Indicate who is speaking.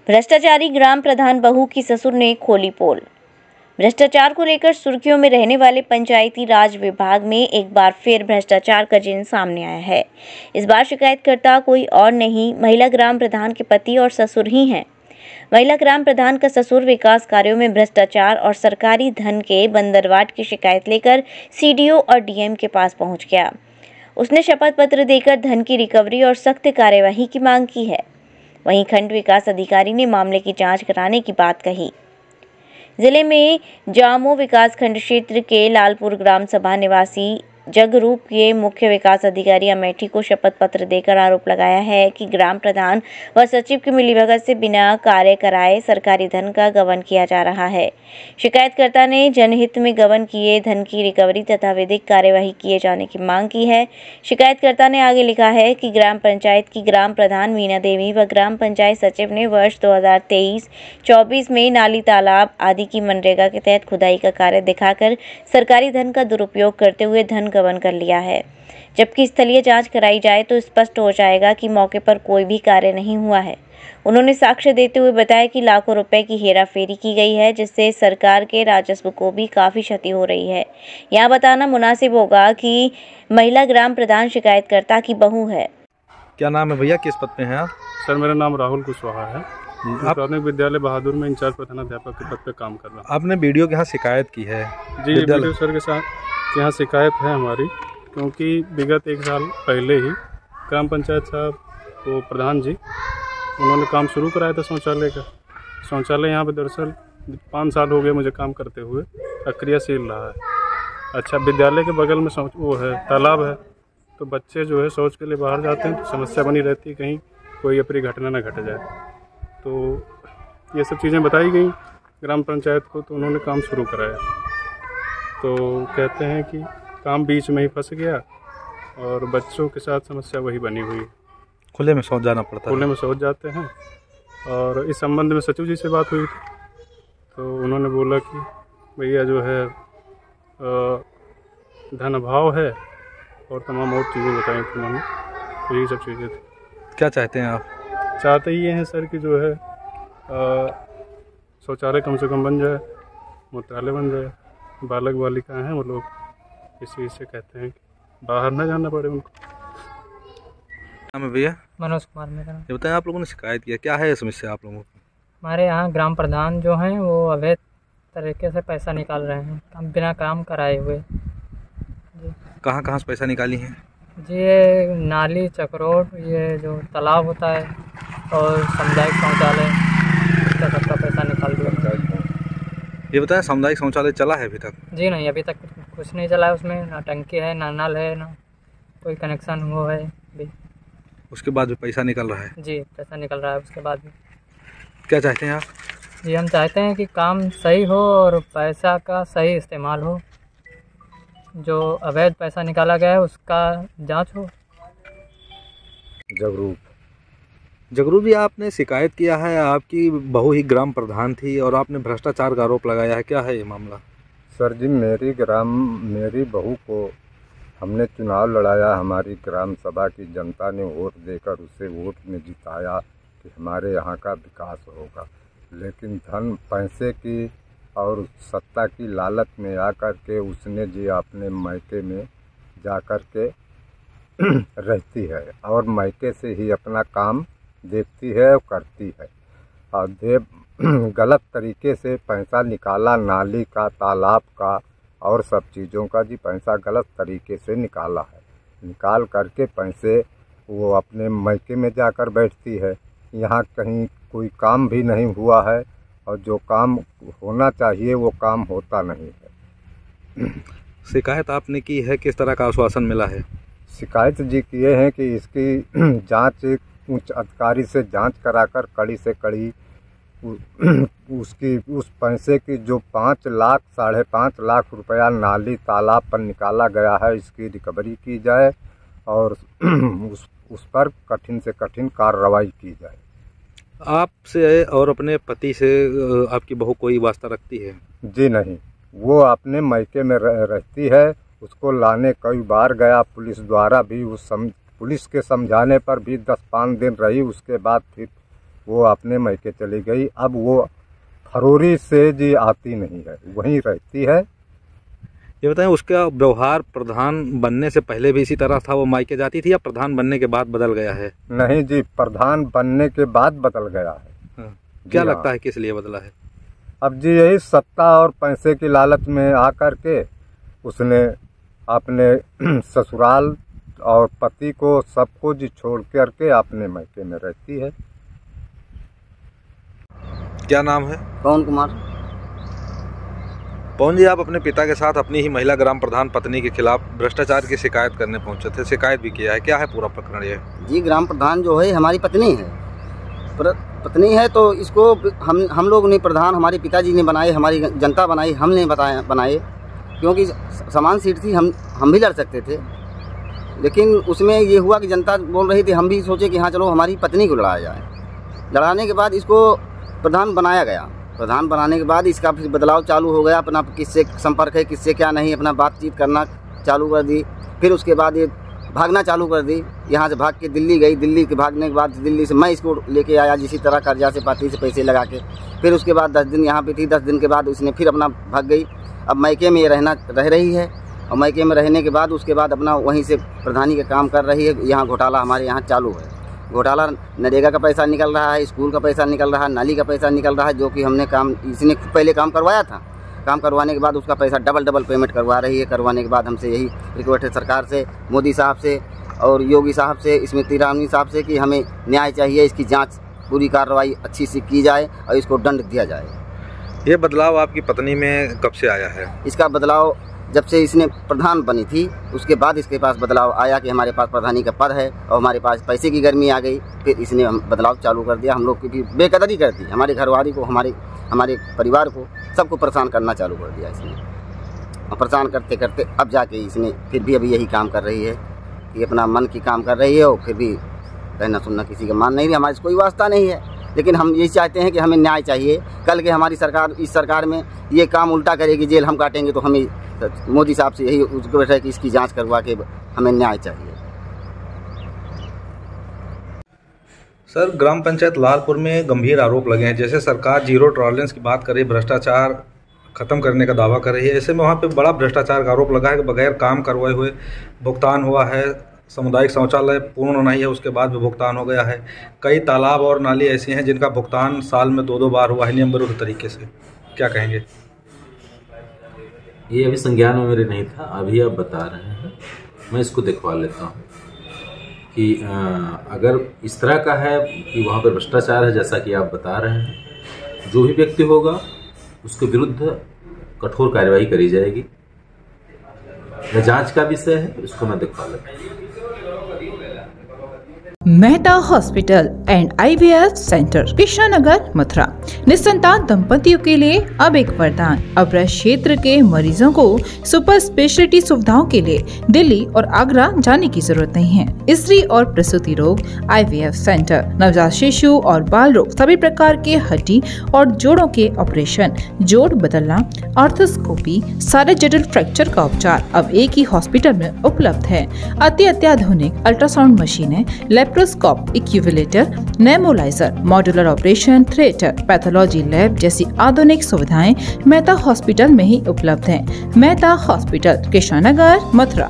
Speaker 1: भ्रष्टाचारी ग्राम प्रधान बहू की ससुर ने खोली पोल। भ्रष्टाचार को लेकर सुर्खियों में रहने वाले पंचायती राज विभाग में एक बार फिर भ्रष्टाचार का जिन सामने आया है। इस बार शिकायतकर्ता कोई और नहीं, महिला ग्राम प्रधान के पति और ससुर ही हैं। महिला ग्राम प्रधान का ससुर विकास कार्यों में भ्रष्टाचार और सरकारी धन के बंदरवाट की शिकायत लेकर सीडीओ और डीएम के पास पहुंच गया। उसने शपथ पत्र देकर धन की रिकवरी और सख्त कार्यवाही की मांग की है। वहीं खंड विकास अधिकारी ने मामले की जांच कराने की बात कही। जिले में जामो विकासखंड क्षेत्र के लालपुर ग्राम सभा निवासी जगरूप के मुख्य विकास अधिकारी अमेठी को शपथ पत्र देकर आरोप लगाया है कि ग्राम प्रधान व सचिव की मिलीभगत से बिना कार्य कराए सरकारी धन का गबन किया जा रहा है। शिकायतकर्ता ने जनहित में गबन किए धन की रिकवरी तथा विधिक कार्यवाही किए जाने की मांग की है। शिकायतकर्ता ने आगे लिखा है कि ग्राम पंचायत की ग्राम प्रधान मीना देवी व ग्राम पंचायत सचिव ने वर्ष 2023-24 में नाली, तालाब आदि की मनरेगा के तहत खुदाई का कार्य दिखाकर सरकारी धन का दुरुपयोग करते हुए धन गबन कर लिया है। जबकि स्थलीय जांच कराई जाए तो स्पष्ट हो जाएगा कि मौके पर कोई भी कार्य नहीं हुआ है। उन्होंने साक्ष्य देते हुए बताया कि लाखों रुपए की हेराफेरी की गई है, जिससे सरकार के राजस्व को भी काफी क्षति हो रही है। यहाँ बताना मुनासिब होगा कि महिला ग्राम प्रधान शिकायतकर्ता की बहू है।
Speaker 2: क्या नाम है भैया, किस पद पे हैं आप?
Speaker 3: सर, मेरा नाम राहुल कुशवाहा है। प्राथमिक विद्यालय बहादुर में इंचार्ज प्रधानाध्यापक के पद पे काम कर रहा हूँ।
Speaker 2: आपने बीडीओ के यहाँ शिकायत की है?
Speaker 3: जी, बीडीओ सर के साथ यहाँ शिकायत है हमारी, क्योंकि विगत 1 साल पहले ही ग्राम पंचायत साहब वो प्रधान जी उन्होंने काम शुरू कराया था शौचालय का। शौचालय यहाँ पे दरअसल 5 साल हो गए मुझे काम करते हुए, अक्रियाशील रहा है। अच्छा, विद्यालय के बगल में वो है, तालाब है, तो बच्चे जो है शौच के लिए बाहर जाते हैं तो समस्या बनी रहती है, कहीं कोई अप्रिय घटना न घट जाए। तो ये सब चीज़ें बताई गई ग्राम पंचायत को, तो उन्होंने काम शुरू कराया। तो कहते हैं कि काम बीच में ही फंस गया और बच्चों के साथ समस्या वही बनी हुई।
Speaker 2: खुले में शौच जाना पड़ता है।
Speaker 3: खुले में शौच जाते हैं। और इस संबंध में सचिव जी से बात हुई थी, तो उन्होंने बोला कि भैया जो है धन अभाव है और तमाम और चीज़ें बताई थी उन्होंने। तो यही सब चीज़ें थी।
Speaker 2: क्या चाहते हैं आप?
Speaker 3: चाहते ये हैं सर कि जो है शौचालय कम से कम बन जाए, मूत्रालय बन जाए। बालक बालिकाएँ हैं, वो लोग इस चीज़ से कहते हैं कि बाहर न जाना पड़े उनको।
Speaker 2: नाम है भैया?
Speaker 4: मनोज कुमार मेरा नाम।
Speaker 2: ये बताएं, आप लोगों ने शिकायत किया, क्या है समस्या आप लोगों की?
Speaker 4: हमारे यहाँ ग्राम प्रधान जो हैं वो अवैध तरीके से पैसा निकाल रहे हैं, बिना काम कराए हुए। जी। कहाँ
Speaker 2: कहाँ से पैसा निकाली हैं?
Speaker 4: जी, ये नाली, चक्रोट, ये जो तालाब होता है और सामुदायिक शौचालय, इसका सबका पैसा निकाल दिया।
Speaker 2: ये बताएं, सामुदायिक शौचालय चला है अभी तक?
Speaker 4: जी नहीं, अभी तक कुछ नहीं चला है। उसमें ना टंकी है, ना नल है, ना कोई कनेक्शन वो है भी।
Speaker 2: उसके बाद भी पैसा निकल रहा है?
Speaker 4: जी, पैसा निकल रहा है उसके बाद भी।
Speaker 2: क्या चाहते हैं आप?
Speaker 4: जी, हम चाहते हैं कि काम सही हो और पैसा का सही इस्तेमाल हो। जो अवैध पैसा निकाला गया है उसका जांच हो।
Speaker 2: जगरूप जी, आपने शिकायत किया है, आपकी बहू ही ग्राम प्रधान थी और आपने भ्रष्टाचार का आरोप लगाया है, क्या है ये मामला?
Speaker 5: सर जी, मेरी बहू को हमने चुनाव लड़ाया, हमारी ग्राम सभा की जनता ने वोट देकर उसे वोट में जिताया कि हमारे यहाँ का विकास होगा। लेकिन धन, पैसे की और सत्ता की लालच में आकर के उसने जी अपने मायके में जाकर के रहती है और मायके से ही अपना काम देखती है और करती है। और गलत तरीके से पैसा निकाला, नाली का, तालाब का और सब चीज़ों का जी पैसा गलत तरीके से निकाला है। निकाल करके पैसे वो अपने मायके में जाकर बैठती है। यहाँ कहीं कोई काम भी नहीं हुआ है और जो काम होना चाहिए वो काम होता नहीं है।
Speaker 2: शिकायत आपने की है, किस तरह का आश्वासन मिला है?
Speaker 5: शिकायत जी किए हैं कि इसकी जांच उच्च अधिकारी से जांच कराकर कड़ी से कड़ी उसकी उस पैसे की जो 5 लाख 5.5 लाख रुपया नाली, तालाब पर निकाला गया है, इसकी रिकवरी की जाए और उस पर कठिन से कठिन कार्रवाई की जाए।
Speaker 2: आपसे और अपने पति से आपकी बहू कोई वास्ता रखती है?
Speaker 5: जी नहीं, वो अपने मायके में रहती है। उसको लाने कई बार गया पुलिस द्वारा भी, पुलिस के समझाने पर भी 10-5 दिन रही। उसके बाद फिर वो अपने मैके चली गई। अब वो फरवरी से जी आती नहीं है, वहीं रहती है।
Speaker 2: ये बताएं, उसका व्यवहार प्रधान बनने से पहले भी इसी तरह था, वो मायके जाती थी, या प्रधान बनने के बाद बदल गया है?
Speaker 5: नहीं जी, प्रधान बनने के बाद बदल गया है।
Speaker 2: हाँ। क्या लगता है किस लिए बदला है?
Speaker 5: अब जी यही सत्ता और पैसे की लालच में आकर के उसने अपने ससुराल और पति को सबको जी छोड़ करके अपने मायके में रहती है।
Speaker 2: क्या नाम है?
Speaker 6: पवन कुमार।
Speaker 2: पवन जी, आप अपने पिता के साथ अपनी ही महिला ग्राम प्रधान पत्नी के खिलाफ भ्रष्टाचार की शिकायत करने पहुंचे थे, शिकायत भी किया है, क्या है पूरा प्रकरण? ये
Speaker 6: जी, ग्राम प्रधान जो है हमारी पत्नी है, पत्नी है, तो इसको हम लोग नहीं, प्रधान हमारे पिताजी ने बनाए, हमारी जनता बनाई, हमने बनाए, क्योंकि समान सीट थी, हम भी लड़ सकते थे। लेकिन उसमें ये हुआ कि जनता बोल रही थी, हम भी सोचे कि हाँ चलो हमारी पत्नी को लड़ाया जाए। लड़ाने के बाद इसको प्रधान बनाया गया। प्रधान बनाने के बाद इसका फिर बदलाव चालू हो गया, अपना किससे संपर्क है किससे क्या नहीं, अपना बातचीत करना चालू कर दी। फिर उसके बाद ये भागना चालू कर दी, यहाँ से भाग के दिल्ली गई। दिल्ली के भागने के बाद दिल्ली से मैं इसको लेके आया, जिसी तरह कर्जा से पार्टी से पैसे लगा के। फिर उसके बाद 10 दिन यहाँ पे थी, 10 दिन के बाद उसने फिर अपना भाग गई। अब मायके में ये रह रही है, और मायके में रहने के बाद उसके बाद अपना वहीं से प्रधानी का काम कर रही है। यहाँ घोटाला हमारे यहाँ चालू है। घोटाला नरेगा का पैसा निकल रहा है, स्कूल का पैसा निकल रहा है, नाली का पैसा निकल रहा है, जो कि हमने काम इसने पहले काम करवाया था। काम करवाने के बाद उसका पैसा डबल पेमेंट करवा रही है। करवाने के बाद हमसे यही रिक्वेस्ट है सरकार से, मोदी साहब से और योगी साहब से, स्मृति ईरानी साहब से, कि हमें न्याय चाहिए, इसकी जांच पूरी कार्रवाई अच्छी से की जाए और इसको दंड दिया जाए।
Speaker 2: ये बदलाव आपकी पत्नी में कब से आया है?
Speaker 6: इसका बदलाव जब से इसने प्रधान बनी थी उसके बाद इसके पास बदलाव आया कि हमारे पास प्रधानी का पद है और हमारे पास पैसे की गर्मी आ गई। फिर इसने हम बदलाव चालू कर दिया। हम लोग की बेकदरी कर दी, हमारे घरवाली को, हमारे परिवार को, सबको परेशान करना चालू कर दिया इसने। और परेशान करते करते अब जाके इसने फिर भी अभी यही काम कर रही है कि अपना मन की काम कर रही है, और फिर भी कहना सुनना किसी का मान नहीं है। हमारे कोई वास्ता नहीं है, लेकिन हम यही चाहते हैं कि हमें न्याय चाहिए। कल के हमारी सरकार, इस सरकार में ये काम उल्टा करेगी, जेल हम काटेंगे, तो हमें मोदी साहब से यही उसको बैठा है कि इसकी जांच करवा के हमें न्याय चाहिए।
Speaker 2: सर, ग्राम पंचायत लालपुर में गंभीर आरोप लगे हैं। जैसे सरकार जीरो टॉलरेंस की बात कर रही है, भ्रष्टाचार खत्म करने का दावा कर रही है, ऐसे में वहाँ पे बड़ा भ्रष्टाचार का आरोप लगा है कि बगैर काम करवाए हुए भुगतान हुआ है। सामुदायिक शौचालय पूर्ण नहीं है, उसके बाद भी भुगतान हो गया है। कई तालाब और नाली ऐसी हैं जिनका भुगतान साल में 2-2 बार हुआ है नियम विरुद्ध तरीके से। क्या कहेंगे?
Speaker 7: ये अभी संज्ञान में मेरे नहीं था, अभी आप बता रहे हैं, मैं इसको दिखवा लेता हूँ कि अगर इस तरह का है कि वहाँ पर भ्रष्टाचार है जैसा कि आप बता रहे हैं, जो भी व्यक्ति होगा उसके विरुद्ध कठोर कार्रवाई करी जाएगी। यह जांच का विषय है, इसको मैं दिखवा लेता हूँ।
Speaker 8: Mehta hospital and IVF centre, Krishnanagar, Mathura. निसंतान दंपतियों के लिए अब एक वरदान। अब क्षेत्र के मरीजों को सुपर स्पेशलिटी सुविधाओं के लिए दिल्ली और आगरा जाने की जरूरत नहीं है। स्त्री और प्रसूति रोग IVF सेंटर, नवजात शिशु और बाल रोग, सभी प्रकार के हड्डी और जोड़ों के ऑपरेशन, जोड़ बदलना, आर्थोस्कोपी, सारे जटिल फ्रैक्चर का उपचार अब एक ही हॉस्पिटल में उपलब्ध है। अत्याधुनिक अल्ट्रासाउंड मशीनें, laparoscope, incubator, nebuliser, modular operation theatre, pathology lab जैसी आधुनिक सुविधाएं मेहता हॉस्पिटल में ही उपलब्ध हैं। मेहता हॉस्पिटल, कृष्णानगर, मथुरा।